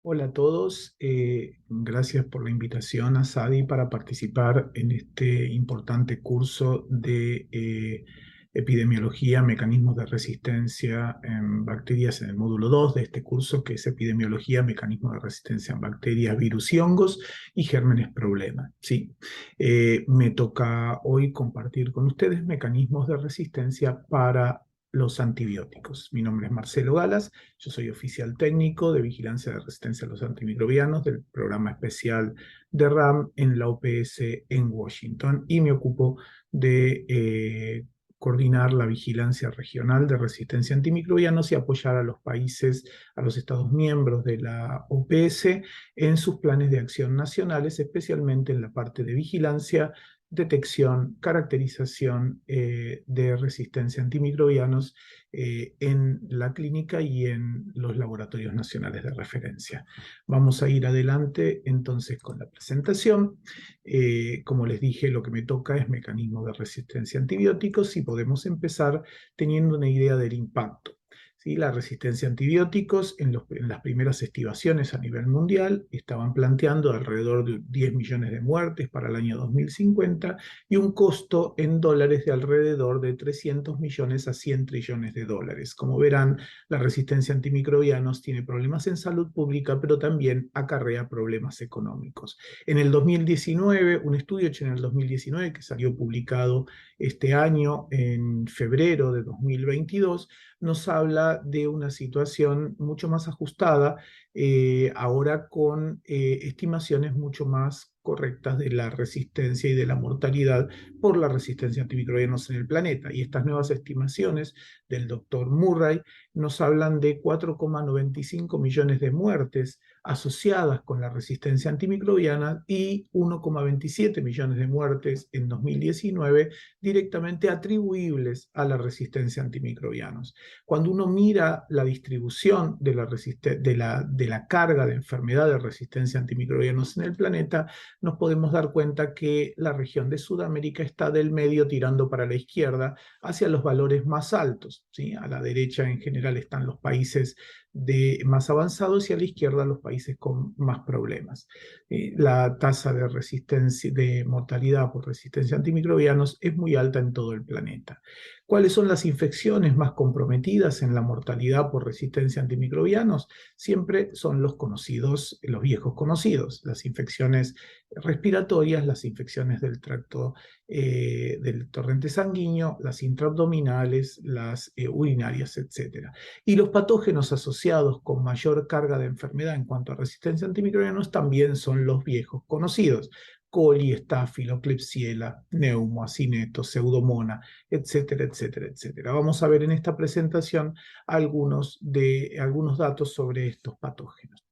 Hola a todos, gracias por la invitación a SADI para participar en este importante curso de epidemiología, mecanismos de resistencia en bacterias en el módulo 2 de este curso, que es epidemiología, mecanismos de resistencia en bacterias, virus y hongos y gérmenes problema. ¿Sí? Me toca hoy compartir con ustedes mecanismos de resistencia para los antibióticos. Mi nombre es Marcelo Galas. Yo soy oficial técnico de vigilancia de resistencia a los antimicrobianos del programa especial de RAM en la OPS en Washington y me ocupo de coordinar la vigilancia regional de resistencia a antimicrobianos y apoyar a los países, a los Estados miembros de la OPS en sus planes de acción nacionales, especialmente en la parte de vigilancia, detección, caracterización de resistencia a antimicrobianos en la clínica y en los laboratorios nacionales de referencia. Vamos a ir adelante entonces con la presentación. Como les dije, lo que me toca es mecanismos de resistencia a antibióticos y podemos empezar teniendo una idea del impacto. ¿Sí? La resistencia a antibióticos en las primeras estimaciones a nivel mundial estaban planteando alrededor de 10 millones de muertes para el año 2050 y un costo en dólares de alrededor de 300 millones a 100 trillones de dólares. Como verán, la resistencia a antimicrobianos tiene problemas en salud pública, pero también acarrea problemas económicos. En el 2019, un estudio hecho en el 2019 que salió publicado este año en febrero de 2022, nos habla de una situación mucho más ajustada, ahora con estimaciones mucho más correctas de la resistencia y de la mortalidad por la resistencia a antimicrobianos en el planeta. Y estas nuevas estimaciones del doctor Murray nos hablan de 4,95 millones de muertes asociadas con la resistencia antimicrobiana y 1,27 millones de muertes en 2019 directamente atribuibles a la resistencia a antimicrobianos. Cuando uno mira la distribución de la carga de enfermedad de resistencia a antimicrobianos en el planeta, nos podemos dar cuenta que la región de Sudamérica está del medio tirando para la izquierda hacia los valores más altos. ¿Sí? A la derecha en general están los países más avanzados y a la izquierda los países con más problemas. La tasa de resistencia, de mortalidad por resistencia a antimicrobianos es muy alta en todo el planeta. ¿Cuáles son las infecciones más comprometidas en la mortalidad por resistencia a antimicrobianos? Siempre son los conocidos, los viejos conocidos, las infecciones respiratorias, las infecciones del torrente sanguíneo, las intraabdominales, las urinarias, etc. Y los patógenos asociados con mayor carga de enfermedad en cuanto a resistencia a antimicrobianos también son los viejos conocidos: coli, estáfilo, klebsiella, neumo, acineto, pseudomonas, etcétera, etcétera, etcétera. Vamos a ver en esta presentación algunos datos sobre estos patógenos.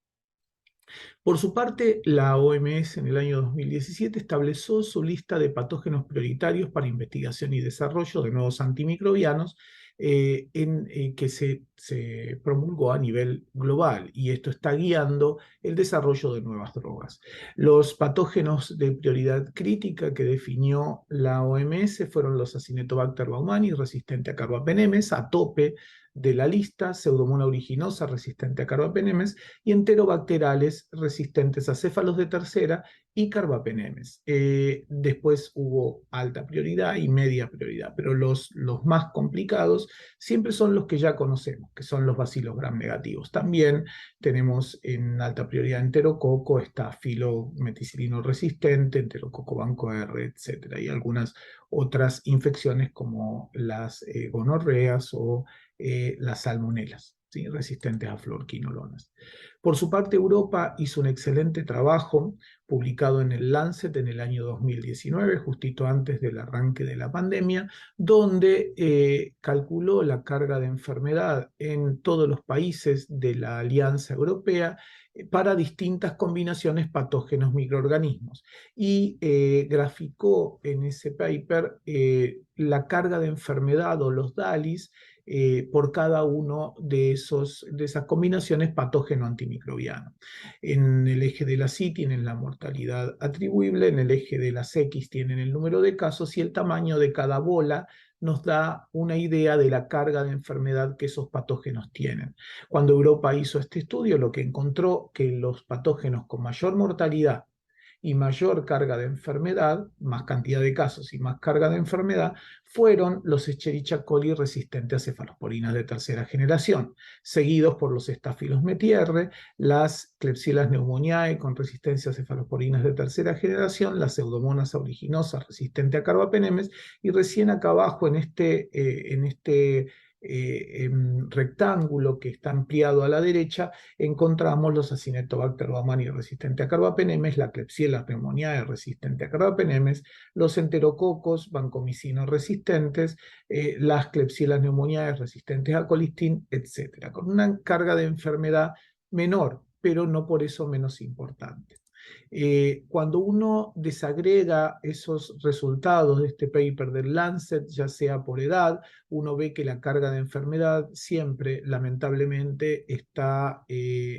Por su parte, la OMS en el año 2017 estableció su lista de patógenos prioritarios para investigación y desarrollo de nuevos antimicrobianos, que se promulgó a nivel global, y esto está guiando el desarrollo de nuevas drogas. Los patógenos de prioridad crítica que definió la OMS fueron los Acinetobacter baumannii, resistente a carbapenemes, a tope de la lista, Pseudomonas aeruginosa, resistente a carbapenemes, y enterobacterales resistentes a céfalos de tercera y carbapenemes. Después hubo alta prioridad y media prioridad, pero los más complicados siempre son los que ya conocemos, que son los bacilos gram negativos. También tenemos en alta prioridad enterococo, estafilo meticilino resistente, enterococo banco R, etc. Y algunas otras infecciones como las gonorreas o las salmonelas, ¿sí? Resistentes a fluoroquinolonas. Por su parte, Europa hizo un excelente trabajo publicado en el Lancet en el año 2019, justito antes del arranque de la pandemia, donde calculó la carga de enfermedad en todos los países de la Alianza Europea para distintas combinaciones patógenos microorganismos y graficó en ese paper la carga de enfermedad o los DALIs por cada uno de esas combinaciones patógeno-antimicrobiano. En el eje de las Y tienen la mortalidad atribuible, en el eje de las X tienen el número de casos y el tamaño de cada bola nos da una idea de la carga de enfermedad que esos patógenos tienen. Cuando Europa hizo este estudio, lo que encontró que los patógenos con mayor mortalidad y mayor carga de enfermedad, más cantidad de casos y más carga de enfermedad, fueron los Escherichia coli resistentes a cefalosporinas de tercera generación, seguidos por los Staphylos metierre, las Klebsiella pneumoniae con resistencia a cefalosporinas de tercera generación, las Pseudomonas aeruginosa resistente a carbapenemes, y recién acá abajo en este rectángulo que está ampliado a la derecha, encontramos los Acinetobacter baumannii resistente a carbapenemes, la Klebsiella pneumoniae resistente a carbapenemes, los enterococos vancomicino resistentes, las Klebsiella pneumoniae resistentes a colistin, etc., con una carga de enfermedad menor, pero no por eso menos importante. Cuando uno desagrega esos resultados de este paper del Lancet, ya sea por edad, uno ve que la carga de enfermedad siempre, lamentablemente, está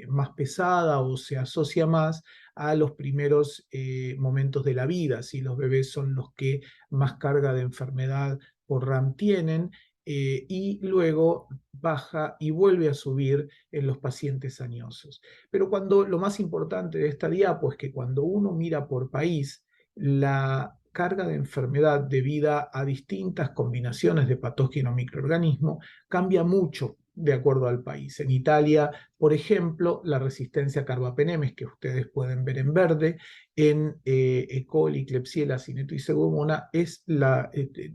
más pesada o se asocia más a los primeros momentos de la vida. Si los bebés son los que más carga de enfermedad por RAM tienen, y luego baja y vuelve a subir en los pacientes añosos. Pero lo más importante de esta diapo es que cuando uno mira por país, la carga de enfermedad debida a distintas combinaciones de patógeno microorganismo cambia mucho de acuerdo al país. En Italia, por ejemplo, la resistencia a carbapenemes, que ustedes pueden ver en verde, en E. coli, Klebsiella, Cineto y Pseudomonas,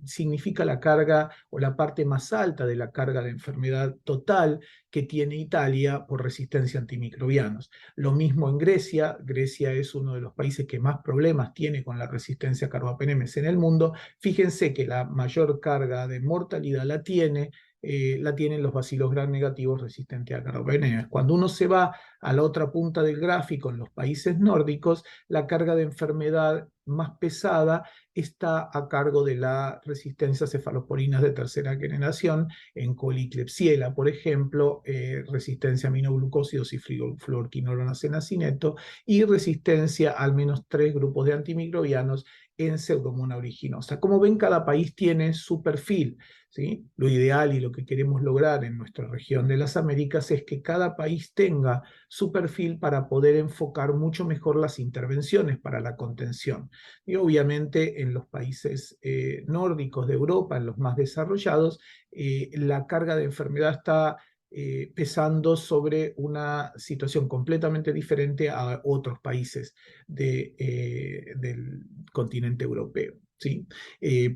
significa la carga o la parte más alta de la carga de enfermedad total que tiene Italia por resistencia a antimicrobianos. Lo mismo en Grecia. Grecia es uno de los países que más problemas tiene con la resistencia a carbapenemes en el mundo. Fíjense que la mayor carga de mortalidad la tienen los bacilos gram negativos resistentes a carbapenemes. Cuando uno se va a la otra punta del gráfico, en los países nórdicos, la carga de enfermedad más pesada está a cargo de la resistencia a cefalosporinas de tercera generación, en coli Klebsiella, por ejemplo, resistencia a aminoglucósidos y fluorquinolonas en acineto, y resistencia a al menos 3 grupos de antimicrobianos en Pseudomonas aeruginosa. Como ven, cada país tiene su perfil, ¿sí? Lo ideal y lo que queremos lograr en nuestra región de las Américas es que cada país tenga su perfil para poder enfocar mucho mejor las intervenciones para la contención. Y obviamente en los países nórdicos de Europa, en los más desarrollados, la carga de enfermedad está pesando sobre una situación completamente diferente a otros países del continente europeo. ¿Sí?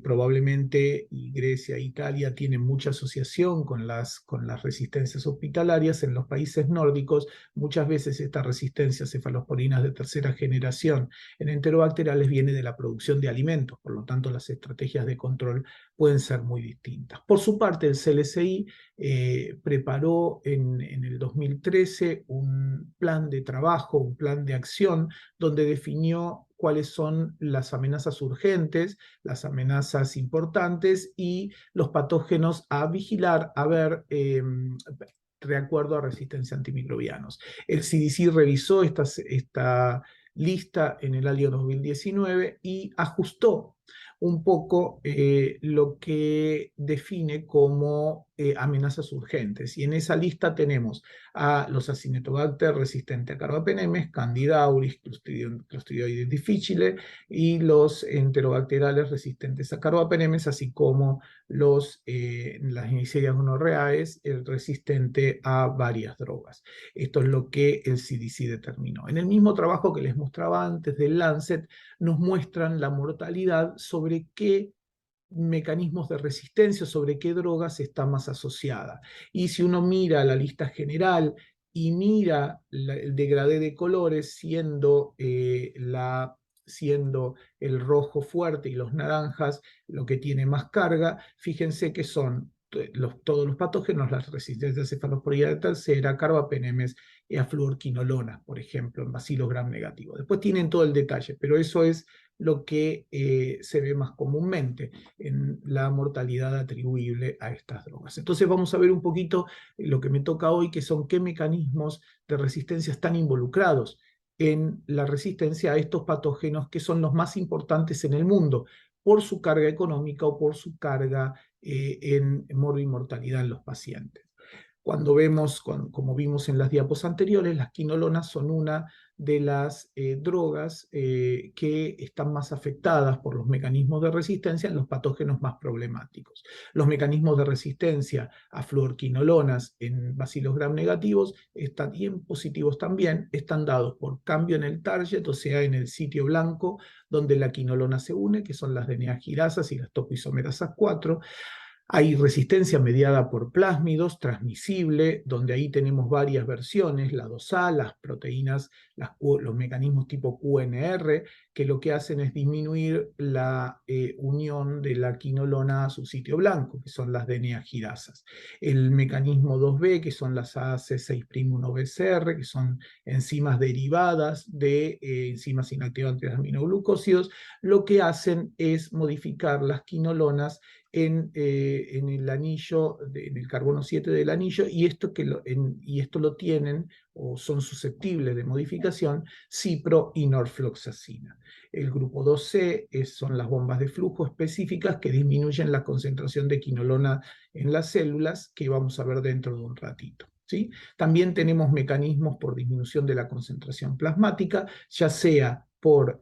Probablemente Grecia e Italia tienen mucha asociación con las resistencias hospitalarias. En los países nórdicos, muchas veces esta resistencia a cefalosporinas de tercera generación en enterobacteriales viene de la producción de alimentos, por lo tanto las estrategias de control pueden ser muy distintas. Por su parte, el CLSI preparó en el 2013 un plan de trabajo, un plan de acción, donde definió cuáles son las amenazas urgentes, las amenazas importantes y los patógenos a vigilar, a ver, de acuerdo a resistencia a antimicrobianos. El CDC revisó esta lista en el año 2019 y ajustó un poco lo que define como amenazas urgentes. Y en esa lista tenemos a los Acinetobacter resistentes a carbapenemes, Candida auris, Clostridioides difficile, y los enterobacteriales resistentes a carbapenemes, así como las Neisseria gonorrhoeae, el resistente a varias drogas. Esto es lo que el CDC determinó. En el mismo trabajo que les mostraba antes del Lancet, nos muestran la mortalidad sobre qué mecanismos de resistencia, sobre qué drogas está más asociada. Y si uno mira la lista general y mira el degradé de colores, siendo el rojo fuerte y los naranjas lo que tiene más carga, fíjense que son todos los patógenos, las resistencias a cefalosporina de tercera, carbapenemes y a fluorquinolonas, por ejemplo, en bacilos gram negativos. Después tienen todo el detalle, pero eso es lo que se ve más comúnmente en la mortalidad atribuible a estas drogas. Entonces vamos a ver un poquito lo que me toca hoy, que son qué mecanismos de resistencia están involucrados en la resistencia a estos patógenos que son los más importantes en el mundo. por su carga económica o por su carga en morbimortalidad en los pacientes. Cuando vemos, como vimos en las diapos anteriores, las quinolonas son una de las drogas que están más afectadas por los mecanismos de resistencia en los patógenos más problemáticos. Los mecanismos de resistencia a fluorquinolonas en bacilos gram negativos y en positivos también están dados por cambio en el target, o sea, en el sitio blanco donde la quinolona se une, que son las DNA girasas y las topoisomerasas 4. Hay resistencia mediada por plásmidos, transmisible, donde ahí tenemos varias versiones, la 2A, las proteínas, los mecanismos tipo QNR, que lo que hacen es disminuir la unión de la quinolona a su sitio blanco, que son las DNA girasas. El mecanismo 2B, que son las AAC6'1BCR, que son enzimas derivadas de enzimas inactivantes de aminoglucósidos, lo que hacen es modificar las quinolonas en el anillo, en el carbono 7 del anillo, y esto lo tienen o son susceptibles de modificación cipro y norfloxacina. El grupo 2C son las bombas de flujo específicas que disminuyen la concentración de quinolona en las células, que vamos a ver dentro de un ratito. ¿Sí? También tenemos mecanismos por disminución de la concentración plasmática, ya sea por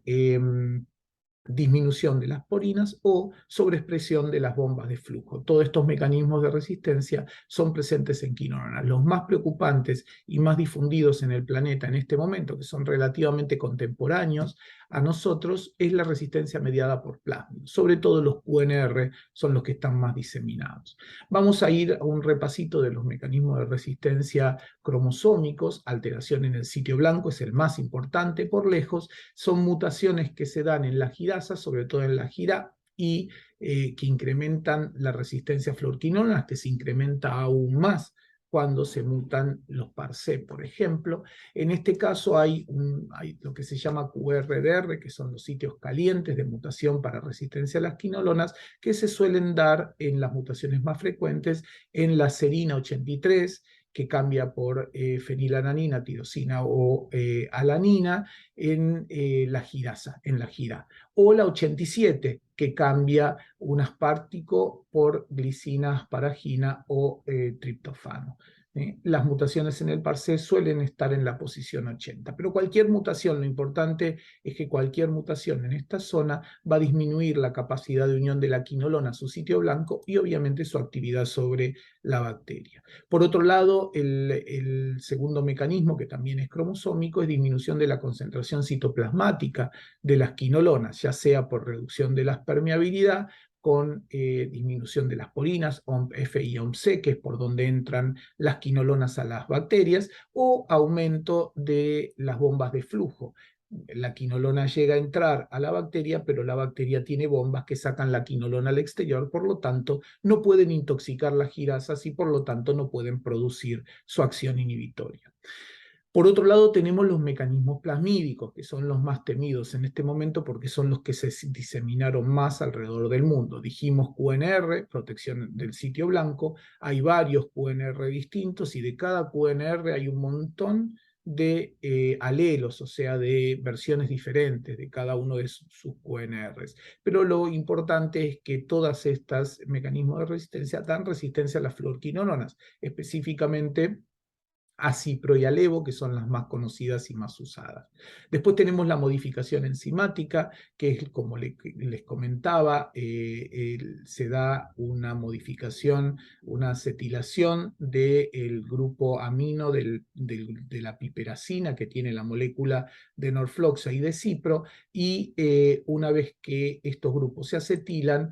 disminución de las porinas o sobreexpresión de las bombas de flujo. Todos estos mecanismos de resistencia son presentes en quinolonas. Los más preocupantes y más difundidos en el planeta en este momento, que son relativamente contemporáneos a nosotros, es la resistencia mediada por plásmidos. Sobre todo los QNR son los que están más diseminados. Vamos a ir a un repasito de los mecanismos de resistencia cromosómicos. Alteración en el sitio blanco es el más importante por lejos. Son mutaciones que se dan en la girasa, sobre todo en la gira, y que incrementan la resistencia a fluorquinonas, que se incrementa aún más cuando se mutan los PAR-C, por ejemplo. En este caso hay lo que se llama QRDR, que son los sitios calientes de mutación para resistencia a las quinolonas, que se suelen dar en las mutaciones más frecuentes en la serina 83, que cambia por fenilalanina, tirosina o alanina en la girasa, en la gira. O la 87, que cambia un aspartico por glicina, asparagina o triptofano. Las mutaciones en el PAR-C suelen estar en la posición 80, pero cualquier mutación, lo importante es que cualquier mutación en esta zona va a disminuir la capacidad de unión de la quinolona a su sitio blanco y obviamente su actividad sobre la bacteria. Por otro lado, el segundo mecanismo, que también es cromosómico, es disminución de la concentración citoplasmática de las quinolonas, ya sea por reducción de la permeabilidad, con disminución de las porinas, OMP-F y OMP-C, que es por donde entran las quinolonas a las bacterias, o aumento de las bombas de flujo. La quinolona llega a entrar a la bacteria, pero la bacteria tiene bombas que sacan la quinolona al exterior, por lo tanto no pueden intoxicar las girasas y por lo tanto no pueden producir su acción inhibitoria. Por otro lado, tenemos los mecanismos plasmídicos, que son los más temidos en este momento porque son los que se diseminaron más alrededor del mundo. Dijimos QNR, protección del sitio blanco, hay varios QNR distintos y de cada QNR hay un montón de alelos, o sea, de versiones diferentes de cada uno de sus QNRs. Pero lo importante es que todas estas mecanismos de resistencia dan resistencia a las fluorquinonas, específicamente a cipro y a levo, que son las más conocidas y más usadas. Después tenemos la modificación enzimática, que es como les comentaba, se da una modificación, una acetilación del grupo amino de la piperacina, que tiene la molécula de norfloxa y de cipro, y una vez que estos grupos se acetilan,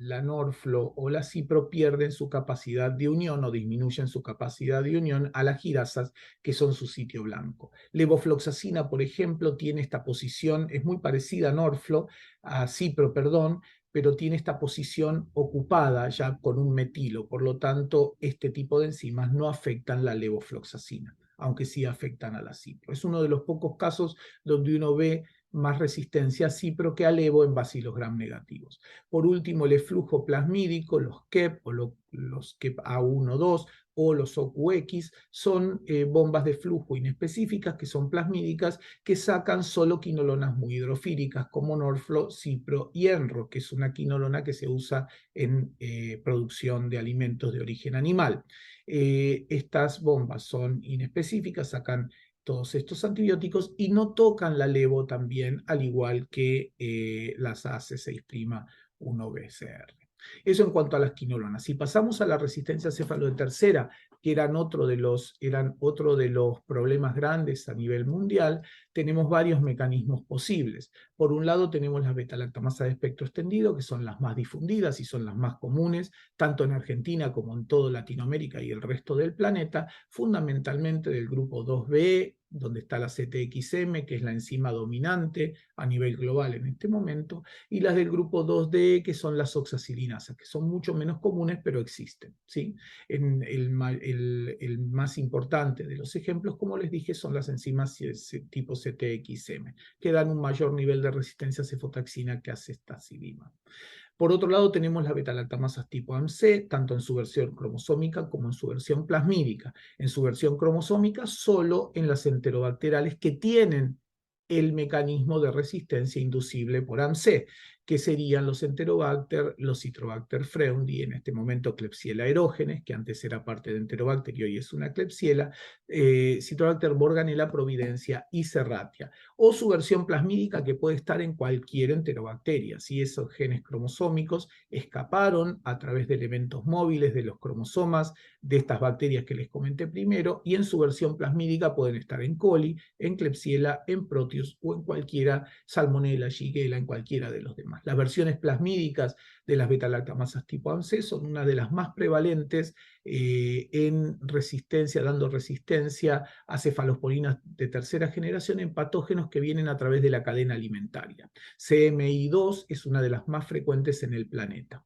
la norflo o la cipro pierden su capacidad de unión o disminuyen su capacidad de unión a las girasas, que son su sitio blanco. Levofloxacina, por ejemplo, tiene esta posición, es muy parecida a norflo, a cipro, perdón, pero tiene esta posición ocupada ya con un metilo. Por lo tanto, este tipo de enzimas no afectan la levofloxacina, aunque sí afectan a la cipro. Es uno de los pocos casos donde uno ve más resistencia a cipro que a levo en bacilos gram negativos. Por último, el eflujo plasmídico, los KEP o los KEP A1, 2, o los OQX son bombas de flujo inespecíficas que son plasmídicas que sacan solo quinolonas muy hidrofílicas como Norflo, Cipro y Enro, que es una quinolona que se usa en producción de alimentos de origen animal. Estas bombas son inespecíficas, sacan todos estos antibióticos y no tocan la levo también, al igual que las AC6'1BCR. Eso en cuanto a las quinolonas. Si pasamos a la resistencia céfalo de tercera, que eran otro de los problemas grandes a nivel mundial, tenemos varios mecanismos posibles. Por un lado tenemos las beta-lactamasa de espectro extendido, que son las más difundidas y son las más comunes, tanto en Argentina como en toda Latinoamérica y el resto del planeta, fundamentalmente del grupo 2B, donde está la CTXM, que es la enzima dominante a nivel global en este momento, y las del grupo 2D, que son las oxacilinasas, que son mucho menos comunes, pero existen, ¿sí? El más importante de los ejemplos, como les dije, son las enzimas tipo CTXM, que dan un mayor nivel de resistencia a cefotaxina que a cestazidima. Por otro lado, tenemos las beta-lactamasas tipo AMC, tanto en su versión cromosómica como en su versión plasmídica. En su versión cromosómica, solo en las enterobacteriales que tienen el mecanismo de resistencia inducible por AMC, que serían los Enterobacter, los Citrobacter freundi, en este momento Klebsiella aerógenes, que antes era parte de Enterobacter y hoy es una Klebsiella, Citrobacter borganella, providencia y serratia, o su versión plasmídica que puede estar en cualquier enterobacteria. Si esos genes cromosómicos escaparon a través de elementos móviles de los cromosomas de estas bacterias que les comenté primero, y en su versión plasmídica pueden estar en coli, en Klebsiella, en Proteus o en cualquiera, Salmonella, Shigella, en cualquiera de los demás. Las versiones plasmídicas de las beta-lactamasas tipo AMC son una de las más prevalentes en resistencia, dando resistencia a cefalosporinas de tercera generación en patógenos que vienen a través de la cadena alimentaria. CMI2 es una de las más frecuentes en el planeta.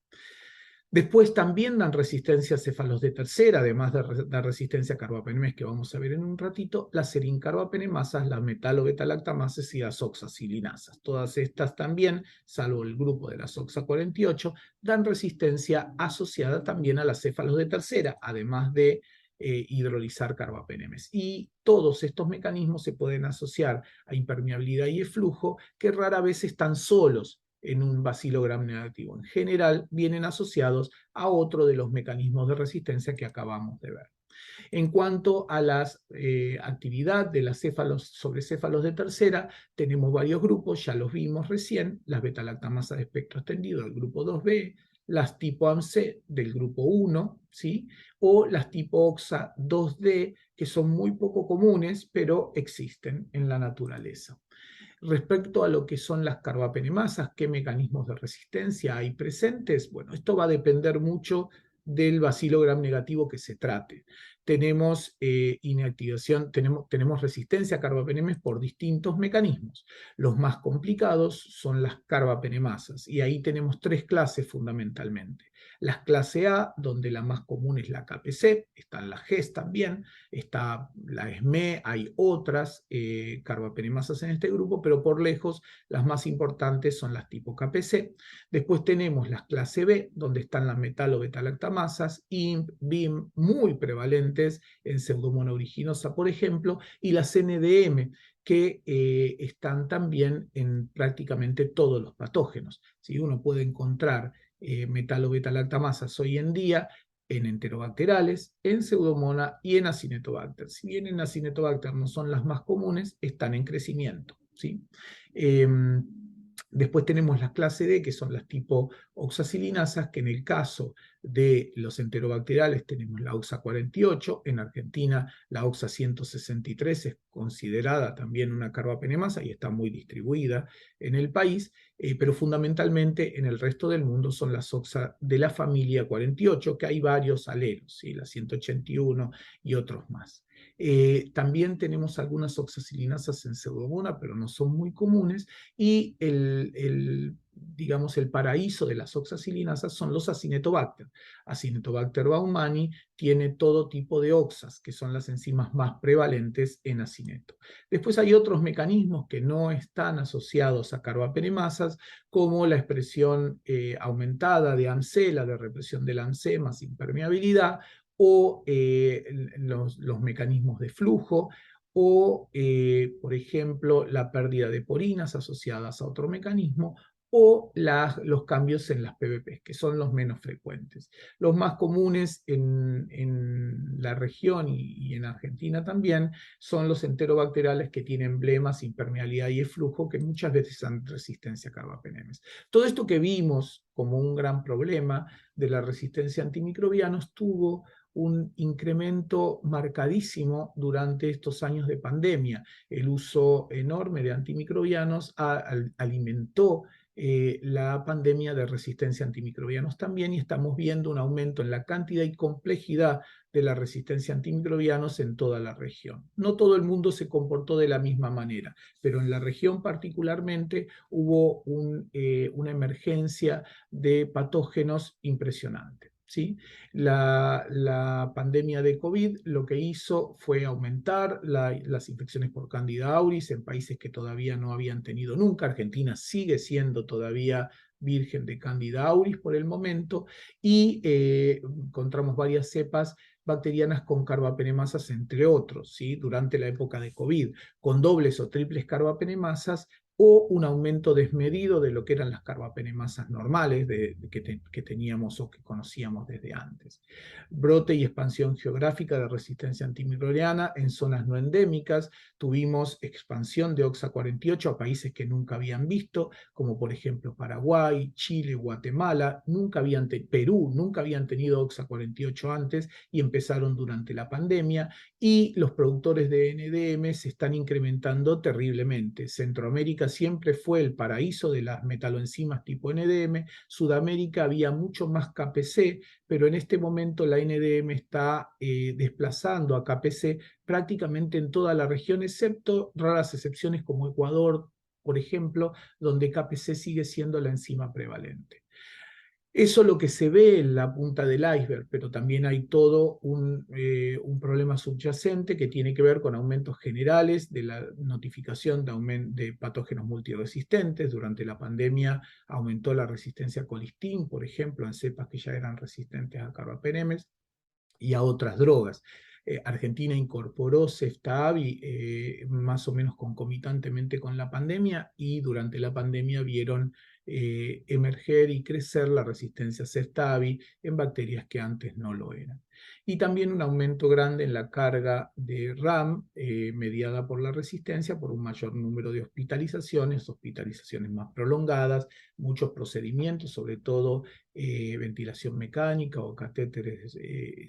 Después también dan resistencia a céfalos de tercera, además de dar resistencia a carbapenemas, que vamos a ver en un ratito, las serincarbapenemasas, las metalo-beta-lactamases y las oxacilinasas. Todas estas también, salvo el grupo de las OXA48, dan resistencia asociada también a las céfalos de tercera, además de hidrolizar carbapenemes. Y todos estos mecanismos se pueden asociar a impermeabilidad y eflujo, que rara vez están solos en un bacilo gram negativo. En general, vienen asociados a otro de los mecanismos de resistencia que acabamos de ver. En cuanto a la actividad de las céfalos sobre céfalos de tercera, tenemos varios grupos, ya los vimos recién, las beta-lactamasas de espectro extendido del grupo 2B, las tipo AMC del grupo 1, ¿sí? O las tipo OXA 2D, que son muy poco comunes, pero existen en la naturaleza. Respecto a lo que son las carbapenemasas, ¿qué mecanismos de resistencia hay presentes? Bueno, esto va a depender mucho del bacilo gram negativo que se trate. Tenemos inactivación, tenemos resistencia a carbapenemas por distintos mecanismos. Los más complicados son las carbapenemasas, y ahí tenemos tres clases fundamentalmente. Las clase A, donde la más común es la KPC, están las GES también, está la ESME, hay otras carbapenemasas en este grupo, pero por lejos las más importantes son las tipo KPC. Después tenemos las clase B, donde están las metalo-beta-lactamasas, IMP, BIM, muy prevalentes en Pseudomonas aeruginosa, por ejemplo, y las NDM, que están también en prácticamente todos los patógenos. ¿Sí? Uno puede encontrar metalo-beta-lactamasas hoy en día en enterobacterales, en Pseudomonas y en Acinetobacter. Si bien en Acinetobacter no son las más comunes, están en crecimiento, ¿sí? Después tenemos las clase D, que son las tipo oxacilinasas, que en el caso de los enterobacteriales tenemos la OXA48, en Argentina la OXA163 es considerada también una carbapenemasa y está muy distribuida en el país, pero fundamentalmente en el resto del mundo son las OXA de la familia 48, que hay varios alelos, ¿sí? La 181 y otros más. También tenemos algunas oxacilinasas en Pseudomonas, pero no son muy comunes, y digamos, el paraíso de las oxacilinasas son los Acinetobacter. Acinetobacter baumannii tiene todo tipo de oxas, que son las enzimas más prevalentes en acineto. Después hay otros mecanismos que no están asociados a carbapenemasas, como la expresión aumentada de AMC, la de represión del AMC más impermeabilidad, o los mecanismos de flujo, o, por ejemplo, la pérdida de porinas asociadas a otro mecanismo, o los cambios en las PBPs, que son los menos frecuentes. Los más comunes en la región y en Argentina también son los enterobacteriales que tienen emblemas, impermeabilidad y eflujo, que muchas veces dan resistencia a carbapenemes. Todo esto que vimos como un gran problema de la resistencia a antimicrobianos tuvo un incremento marcadísimo durante estos años de pandemia. El uso enorme de antimicrobianos alimentó la pandemia de resistencia a antimicrobianos también, y estamos viendo un aumento en la cantidad y complejidad de la resistencia a antimicrobianos en toda la región. No todo el mundo se comportó de la misma manera, pero en la región particularmente hubo una emergencia de patógenos impresionante. ¿Sí? La pandemia de COVID lo que hizo fue aumentar las infecciones por Candida auris en países que todavía no habían tenido nunca. Argentina sigue siendo todavía virgen de Candida auris por el momento, y encontramos varias cepas bacterianas con carbapenemasas, entre otros, ¿sí? Durante la época de COVID, con dobles o triples carbapenemasas, o un aumento desmedido de lo que eran las carbapenemasas normales que teníamos o que conocíamos desde antes. Brote y expansión geográfica de resistencia antimicrobiana en zonas no endémicas. Tuvimos expansión de OXA48 a países que nunca habían visto, como por ejemplo Paraguay, Chile, Guatemala, Perú, nunca habían tenido OXA48 antes y empezaron durante la pandemia, y los productores de NDM se están incrementando terriblemente. Centroamérica siempre fue el paraíso de las metaloenzimas tipo NDM, Sudamérica había mucho más KPC, pero en este momento la NDM está desplazando a KPC prácticamente en toda la región, excepto raras excepciones como Ecuador, por ejemplo, donde KPC sigue siendo la enzima prevalente. Eso es lo que se ve en la punta del iceberg, pero también hay todo un problema subyacente que tiene que ver con aumentos generales de la notificación de patógenos multiresistentes. Durante la pandemia aumentó la resistencia a colistin, por ejemplo, en cepas que ya eran resistentes a carbapenemes y a otras drogas. Argentina incorporó Ceftavi más o menos concomitantemente con la pandemia, y durante la pandemia vieron emerger y crecer la resistencia a Ceftavi en bacterias que antes no lo eran. Y también un aumento grande en la carga de RAM mediada por la resistencia, por un mayor número de hospitalizaciones más prolongadas, muchos procedimientos, sobre todo ventilación mecánica o catéteres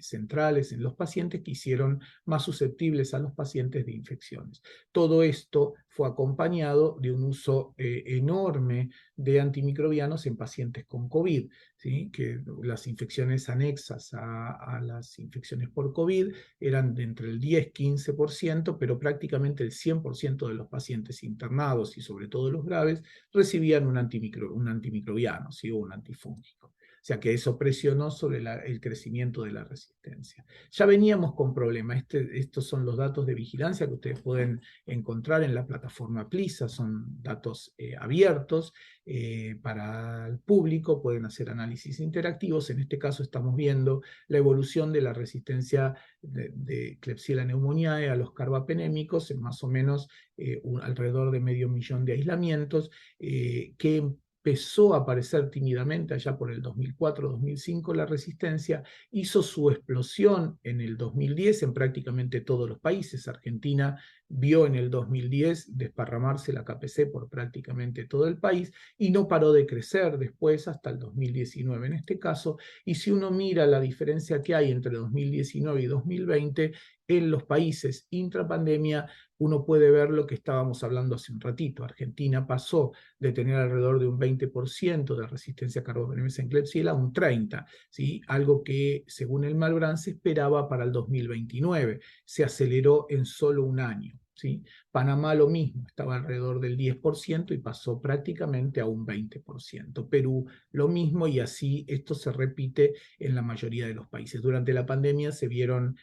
centrales en los pacientes, que hicieron más susceptibles a los pacientes de infecciones. Todo esto fue acompañado de un uso enorme de antimicrobianos en pacientes con COVID, ¿sí? Que las infecciones anexas a las infecciones por COVID eran de entre el 10-15%, pero prácticamente el 100% de los pacientes internados, y sobre todo los graves, recibían un antimicrobiano, ¿sí? O un antifúngico. O sea que eso presionó sobre el crecimiento de la resistencia. Ya veníamos con problemas. Estos son los datos de vigilancia que ustedes pueden encontrar en la plataforma PLISA. Son datos abiertos para el público. Pueden hacer análisis interactivos. En este caso estamos viendo la evolución de la resistencia de Klebsiella pneumoniae a los carbapenémicos en más o menos alrededor de 500.000 de aislamientos, que empezó a aparecer tímidamente allá por el 2004-2005 la resistencia, hizo su explosión en el 2010 en prácticamente todos los países. Argentina vio en el 2010 desparramarse la KPC por prácticamente todo el país, y no paró de crecer después hasta el 2019 en este caso. Y si uno mira la diferencia que hay entre 2019 y 2020 en los países intrapandemia, uno puede ver lo que estábamos hablando hace un ratito. Argentina pasó de tener alrededor de un 20% de resistencia a carbapenemes en Klebsiella a un 30%, ¿sí? Algo que, según el Malbrán, se esperaba para el 2029. Se aceleró en solo un año, ¿sí? Panamá lo mismo, estaba alrededor del 10% y pasó prácticamente a un 20%. Perú lo mismo, y así esto se repite en la mayoría de los países. Durante la pandemia se vieron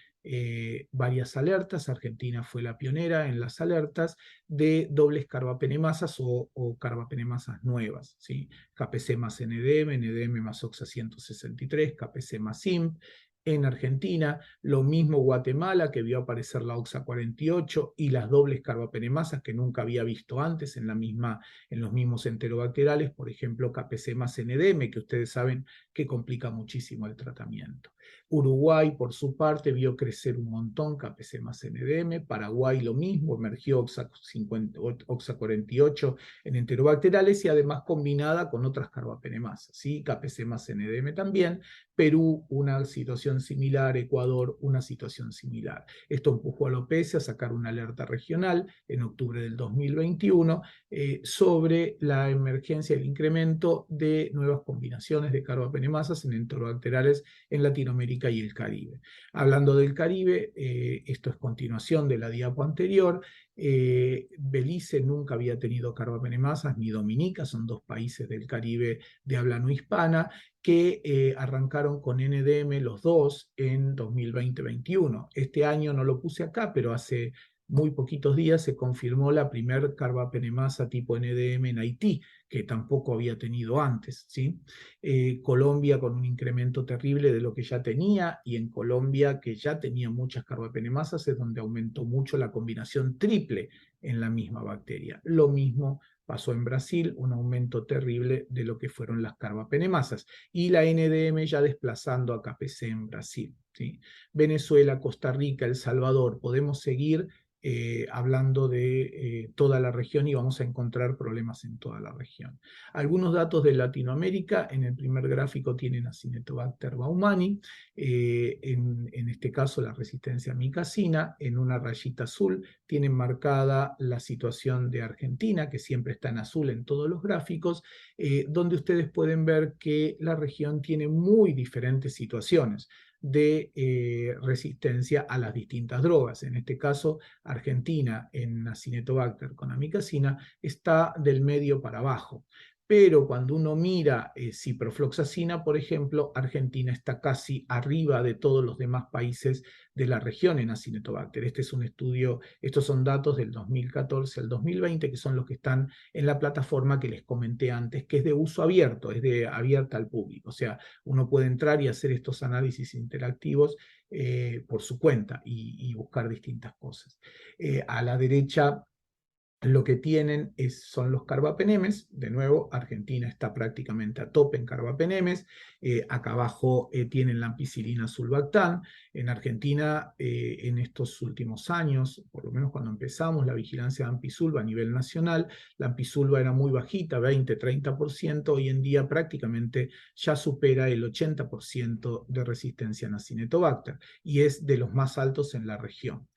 varias alertas. Argentina fue la pionera en las alertas de dobles carbapenemasas o carbapenemasas nuevas, ¿sí? KPC más NDM, NDM más OXA 163, KPC más IMP, en Argentina, lo mismo Guatemala, que vio aparecer la OXA48 y las dobles carbapenemasas que nunca había visto antes en los mismos enterobacteriales, por ejemplo, KPC más NDM, que ustedes saben que complica muchísimo el tratamiento. Uruguay, por su parte, vio crecer un montón KPC más NDM. Paraguay lo mismo, emergió OXA48 en enterobacteriales y además combinada con otras carbapenemasas, ¿sí? KPC más NDM también. Perú, una situación similar. Ecuador, una situación similar. Esto empujó a la OPS a sacar una alerta regional en octubre del 2021 sobre la emergencia y el incremento de nuevas combinaciones de carbapenemasas en enterobacteriales en Latinoamérica y el Caribe. Hablando del Caribe, esto es continuación de la diapo anterior. Belice nunca había tenido carbapenemasas, ni Dominica, son dos países del Caribe de habla no hispana, que arrancaron con NDM los dos en 2020-21. Este año no lo puse acá, pero hace muy poquitos días se confirmó la primer carbapenemasa tipo NDM en Haití, que tampoco había tenido antes, ¿sí? Colombia con un incremento terrible de lo que ya tenía, y en Colombia, que ya tenía muchas carbapenemasas, es donde aumentó mucho la combinación triple en la misma bacteria. Lo mismo pasó en Brasil, un aumento terrible de lo que fueron las carbapenemasas, y la NDM ya desplazando a KPC en Brasil, ¿sí? Venezuela, Costa Rica, El Salvador, podemos seguir hablando de toda la región y vamos a encontrar problemas en toda la región. Algunos datos de Latinoamérica, en el primer gráfico tienen Acinetobacter baumannii, en este caso la resistencia a micacina. En una rayita azul tienen marcada la situación de Argentina, que siempre está en azul en todos los gráficos, donde ustedes pueden ver que la región tiene muy diferentes situaciones de resistencia a las distintas drogas. En este caso, Argentina en Acinetobacter con amicacina está del medio para abajo. Pero cuando uno mira ciprofloxacina, por ejemplo, Argentina está casi arriba de todos los demás países de la región en Acinetobacter. Este es un estudio, estos son datos del 2014 al 2020, que son los que están en la plataforma que les comenté antes, que es de uso abierto, es de abierta al público. O sea, uno puede entrar y hacer estos análisis interactivos por su cuenta y buscar distintas cosas. A la derecha lo que tienen son los carbapenemes. De nuevo, Argentina está prácticamente a tope en carbapenemes. Acá abajo tienen la ampicilina sulbactam. En Argentina, en estos últimos años, por lo menos cuando empezamos la vigilancia de ampisulva a nivel nacional, la ampisulva era muy bajita, 20-30%. Hoy en día prácticamente ya supera el 80% de resistencia a Acinetobacter y es de los más altos en la región.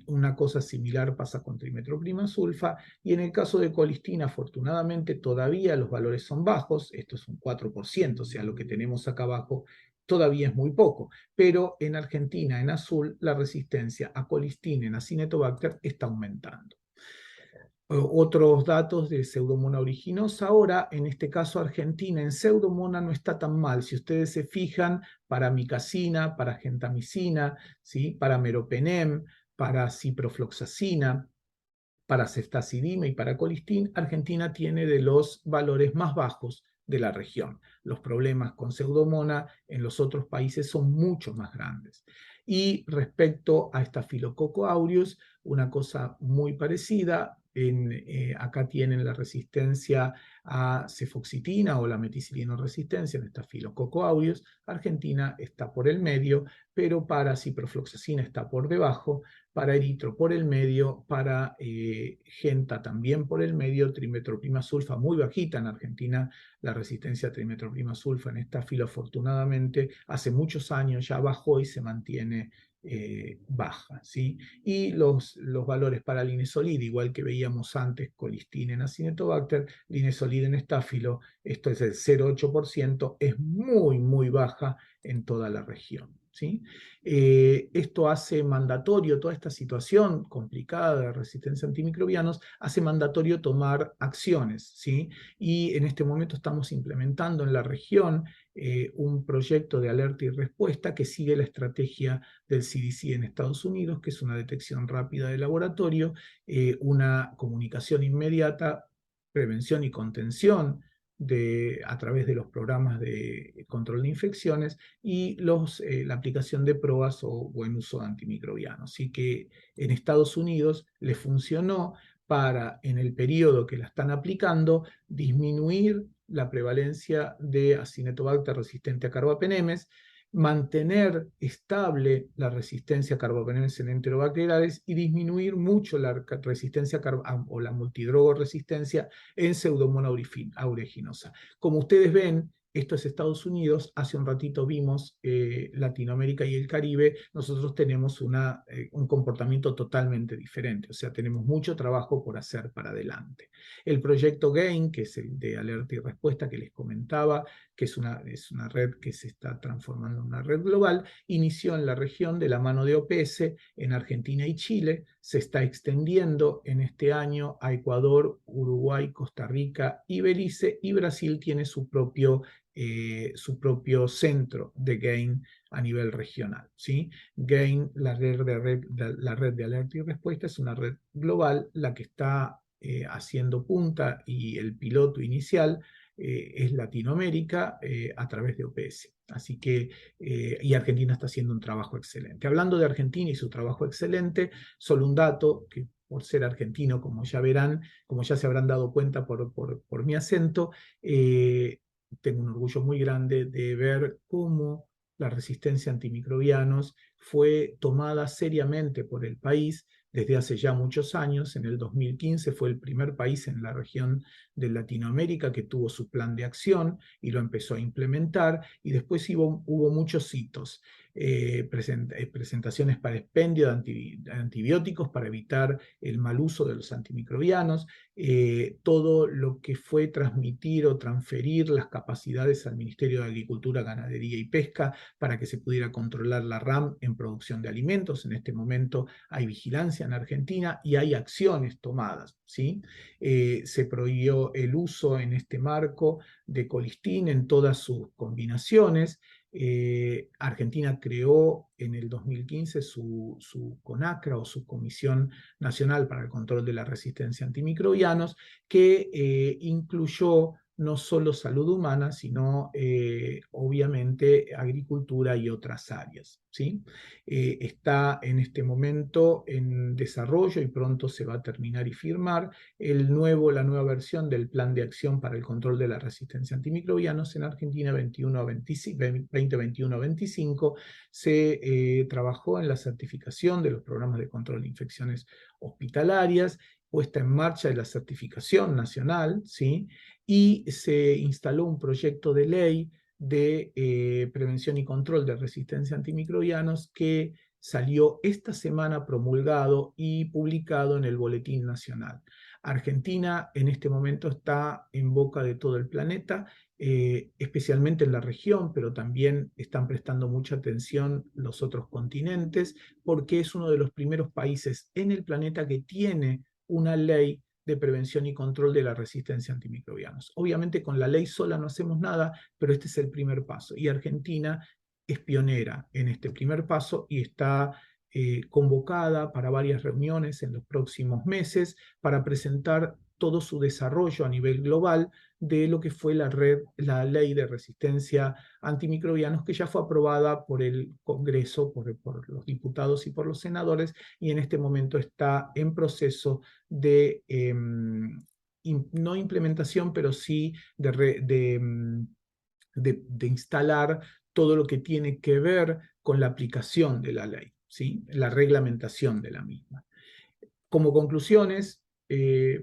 Una cosa similar pasa con trimetroprima sulfa, y en el caso de colistina, afortunadamente todavía los valores son bajos, esto es un 4%, o sea, lo que tenemos acá abajo todavía es muy poco, pero en Argentina, en azul, la resistencia a colistina en Acinetobacter está aumentando. Otros datos de Pseudomonas aeruginosa. Ahora, en este caso Argentina, en Pseudomonas no está tan mal. Si ustedes se fijan, para micacina, para gentamicina, ¿sí? Para meropenem, para ciprofloxacina, para ceftazidima y para colistin, Argentina tiene de los valores más bajos de la región. Los problemas con Pseudomonas en los otros países son mucho más grandes. Y respecto a Staphylococcus aureus, una cosa muy parecida. Acá tienen la resistencia a cefoxitina o la meticilina resistencia en Staphylococcus aureus. Argentina está por el medio, pero para ciprofloxacina está por debajo, para eritro por el medio, para genta también por el medio, trimetroprima sulfa muy bajita. En Argentina la resistencia a trimetroprima sulfa en Staphylo afortunadamente hace muchos años ya bajó y se mantiene baja, ¿sí? Y los valores para linezolid, igual que veíamos antes, colistina en Acinetobacter, linezolid en Staphylo, esto es el 0,8%, es muy, muy baja en toda la región, ¿sí? Esto hace mandatorio, toda esta situación complicada de resistencia a antimicrobianos, hace mandatorio tomar acciones, ¿sí? Y en este momento estamos implementando en la región un proyecto de alerta y respuesta que sigue la estrategia del CDC en Estados Unidos, que es una detección rápida de laboratorio, una comunicación inmediata, prevención y contención a través de los programas de control de infecciones y la aplicación de PROAS o buen uso de antimicrobianos. Así que en Estados Unidos le funcionó para, en el periodo que la están aplicando, disminuir la prevalencia de Acinetobacter resistente a carbapenemes, mantener estable la resistencia a carbapenemes en enterobacteriales y disminuir mucho la resistencia o la multidrogo resistencia en Pseudomonas aeruginosa. Como ustedes ven, esto es Estados Unidos, hace un ratito vimos Latinoamérica y el Caribe, nosotros tenemos un comportamiento totalmente diferente, o sea, tenemos mucho trabajo por hacer para adelante. El proyecto GAIN, que es el de alerta y respuesta que les comentaba, que es una red que se está transformando en una red global, inició en la región de la mano de OPS en Argentina y Chile, se está extendiendo en este año a Ecuador, Uruguay, Costa Rica y Belice, y Brasil tiene su propio centro de GAIN a nivel regional. ¿Sí? GAIN, la red de alerta y respuesta, es una red global, la que está haciendo punta y el piloto inicial es Latinoamérica a través de OPS. Así que, y Argentina está haciendo un trabajo excelente. Hablando de Argentina y su trabajo excelente, solo un dato que por ser argentino, como ya verán, como ya se habrán dado cuenta por mi acento, tengo un orgullo muy grande de ver cómo la resistencia a antimicrobianos fue tomada seriamente por el país desde hace ya muchos años. En el 2015 fue el primer país en la región de Latinoamérica que tuvo su plan de acción y lo empezó a implementar, y después hubo muchos hitos. Presentaciones para expendio de antibióticos para evitar el mal uso de los antimicrobianos, todo lo que fue transmitir o transferir las capacidades al Ministerio de Agricultura, Ganadería y Pesca para que se pudiera controlar la RAM en producción de alimentos. En este momento hay vigilancia en Argentina y hay acciones tomadas, ¿sí? Se prohibió el uso en este marco de colistin en todas sus combinaciones. Argentina creó en el 2015 su CONACRA, o su Comisión Nacional para el Control de la Resistencia a Antimicrobianos, que incluyó no solo salud humana, sino obviamente agricultura y otras áreas. ¿Sí? Está en este momento en desarrollo y pronto se va a terminar y firmar la nueva versión del Plan de Acción para el Control de la Resistencia a Antimicrobianos en Argentina 2021-25. Se trabajó en la certificación de los programas de control de infecciones hospitalarias, puesta en marcha de la certificación nacional, ¿sí? Y se instaló un proyecto de ley de prevención y control de resistencia a antimicrobianos que salió esta semana promulgado y publicado en el Boletín Nacional. Argentina en este momento está en boca de todo el planeta, especialmente en la región, pero también están prestando mucha atención los otros continentes, porque es uno de los primeros países en el planeta que tiene una ley de prevención y control de la resistencia a antimicrobianos. Obviamente con la ley sola no hacemos nada, pero este es el primer paso, y Argentina es pionera en este primer paso y está convocada para varias reuniones en los próximos meses para presentar todo su desarrollo a nivel global de lo que fue la ley de resistencia a antimicrobianos, que ya fue aprobada por el Congreso, por los diputados y por los senadores, y en este momento está en proceso de no implementación, pero sí de instalar todo lo que tiene que ver con la aplicación de la ley, ¿sí? La reglamentación de la misma. Como conclusiones,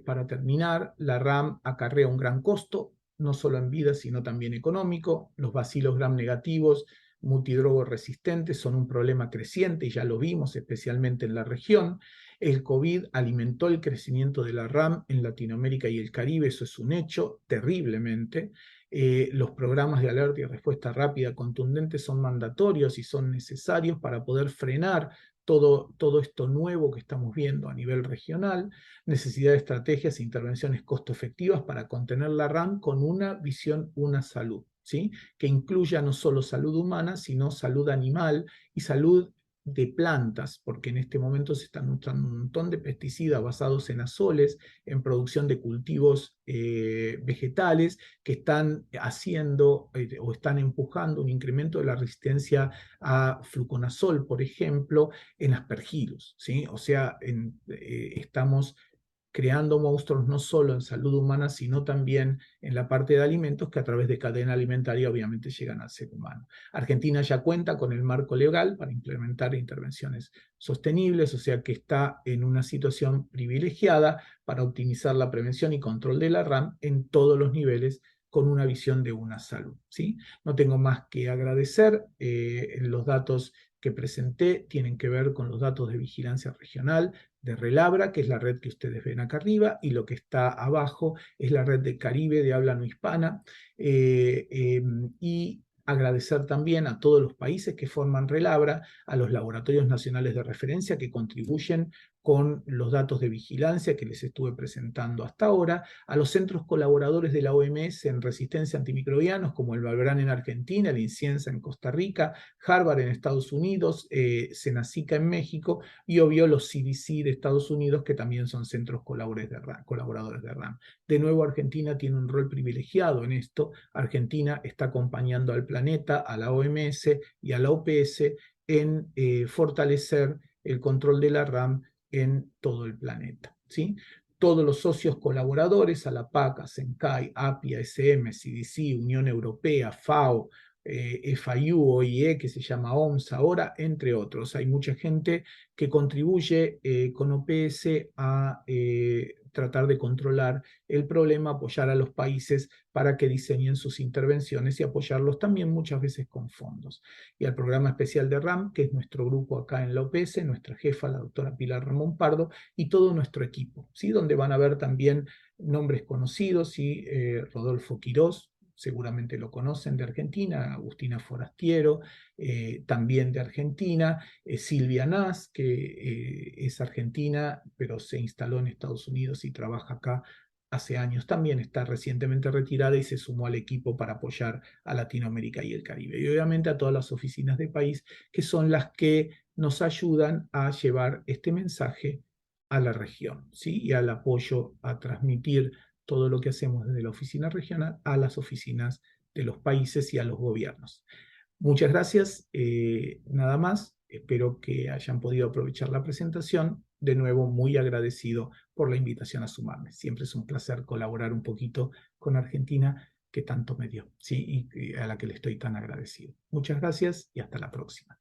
para terminar, la RAM acarrea un gran costo, no solo en vida, sino también económico. Los bacilos gram negativos multidrogo resistentes son un problema creciente y ya lo vimos, especialmente en la región. El COVID alimentó el crecimiento de la RAM en Latinoamérica y el Caribe, eso es un hecho, terriblemente. Los programas de alerta y respuesta rápida contundentes son mandatorios y son necesarios para poder frenar todo esto nuevo que estamos viendo a nivel regional. Necesidad de estrategias e intervenciones costo efectivas para contener la RAM con una visión, una salud, ¿sí? Que incluya no solo salud humana, sino salud animal y salud de plantas, porque en este momento se están usando un montón de pesticidas basados en azoles, en producción de cultivos vegetales, que están haciendo o están empujando un incremento de la resistencia a fluconazol, por ejemplo, en aspergillus, ¿sí? O sea, estamos creando monstruos no solo en salud humana, sino también en la parte de alimentos que a través de cadena alimentaria obviamente llegan al ser humano. Argentina ya cuenta con el marco legal para implementar intervenciones sostenibles, o sea que está en una situación privilegiada para optimizar la prevención y control de la RAM en todos los niveles con una visión de una salud, ¿sí? No tengo más que agradecer. Los datos que presenté tienen que ver con los datos de vigilancia regional de Relabra, que es la red que ustedes ven acá arriba, y lo que está abajo es la red de Caribe de habla no hispana, y agradecer también a todos los países que forman Relabra, a los laboratorios nacionales de referencia que contribuyen con los datos de vigilancia que les estuve presentando hasta ahora, a los centros colaboradores de la OMS en resistencia a antimicrobianos, como el Valbrán en Argentina, el INCIENSA en Costa Rica, Harvard en Estados Unidos, Senacica en México, y obvio los CDC de Estados Unidos, que también son centros colaboradores de RAM. De nuevo, Argentina tiene un rol privilegiado en esto. Argentina está acompañando al planeta, a la OMS y a la OPS en fortalecer el control de la RAM en todo el planeta, ¿sí? Todos los socios colaboradores, a la PAC, a SENCAI, API, ASM, CDC, Unión Europea, FAO, FIU, OIE, que se llama OMS ahora, entre otros. Hay mucha gente que contribuye con OPS a tratar de controlar el problema, apoyar a los países para que diseñen sus intervenciones y apoyarlos también muchas veces con fondos. Y al programa especial de RAM, que es nuestro grupo acá en la OPS, nuestra jefa, la doctora Pilar Ramón Pardo, y todo nuestro equipo, ¿sí? Donde van a ver también nombres conocidos, ¿sí? Rodolfo Quirós, seguramente lo conocen, de Argentina, Agustina Forastiero, también de Argentina, Silvia Nas, que es argentina, pero se instaló en Estados Unidos y trabaja acá hace años. También está recientemente retirada y se sumó al equipo para apoyar a Latinoamérica y el Caribe. Y obviamente a todas las oficinas de país, que son las que nos ayudan a llevar este mensaje a la región, ¿sí? Y al apoyo a transmitir todo lo que hacemos desde la oficina regional a las oficinas de los países y a los gobiernos. Muchas gracias, nada más. Espero que hayan podido aprovechar la presentación. De nuevo, muy agradecido por la invitación a sumarme. Siempre es un placer colaborar un poquito con Argentina, que tanto me dio, ¿sí? Y a la que le estoy tan agradecido. Muchas gracias y hasta la próxima.